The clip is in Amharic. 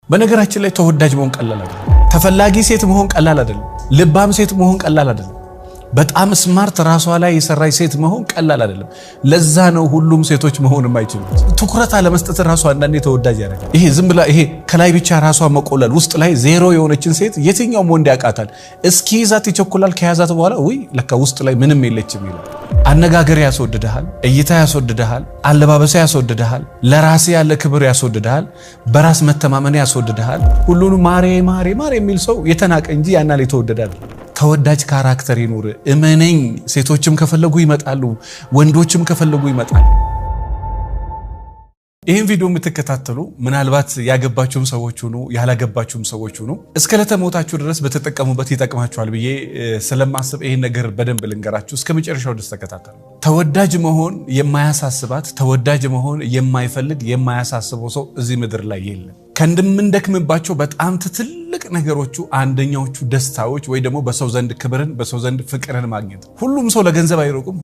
በነገራችን ላይ ተወዳጅ መሆን ቀላል አይደለም። ተፈላጊ ሴት መሆን ቀላል አይደለም። ልባም ሴት መሆን ቀላል አይደለም። በጣም ስማርት ራሷ ላይ የሰራች ሴት መሆን ቀላል አይደለም። ለዛ ነው ሁሉም ሴቶች መሆን የማይችሉት። ትኩረት አለመስጠት ራሷ አንዳንዴ ተወዳጅ ያደርጋል። ይሄ ዝም ብላ ይሄ ከላይ ብቻ ራሷ መቆለል ውስጥ ላይ ዜሮ የሆነችን ሴት የትኛውም ወንድ ያውቃታል። እስኪ ይዛት ይቸኩላል። ከያዛት በኋላ ውይ ለካ ውስጥ ላይ ምንም የለችም ይላል። አነጋገር ያስወድድሃል፣ እይታ ያስወድድሃል፣ አለባበሳ ያስወድድሃል፣ ለራስ ያለ ክብር ያስወድድሃል፣ በራስ መተማመን ያስወድድሃል። ሁሉንም ማሬ ማሬ ማሬ የሚል ሰው የተናቀ እንጂ ያናል የተወደደ አይደለም። ተወዳጅ ካራክተር ይኑር። እመነኝ፣ ሴቶችም ከፈለጉ ይመጣሉ፣ ወንዶችም ከፈለጉ ይመጣሉ። ይህን ቪዲዮ የምትከታተሉ ምናልባት ያገባችሁም ሰዎች ሁኑ ያላገባችሁም ሰዎች ሁኑ እስከ ለተሞታችሁ ድረስ በተጠቀሙበት ይጠቅማችኋል ብዬ ስለማስብ ይሄን ነገር በደንብ ልንገራችሁ። እስከ መጨረሻው ድረስ ተከታተሉ። ተወዳጅ መሆን የማያሳስባት ተወዳጅ መሆን የማይፈልግ የማያሳስበው ሰው እዚህ ምድር ላይ የለም። ከእንደምንደክምባቸው በጣም ትልቅ ነገሮቹ አንደኛዎቹ ደስታዎች ወይ ደግሞ በሰው ዘንድ ክብርን በሰው ዘንድ ፍቅርን ማግኘት። ሁሉም ሰው ለገንዘብ አይሮቅም።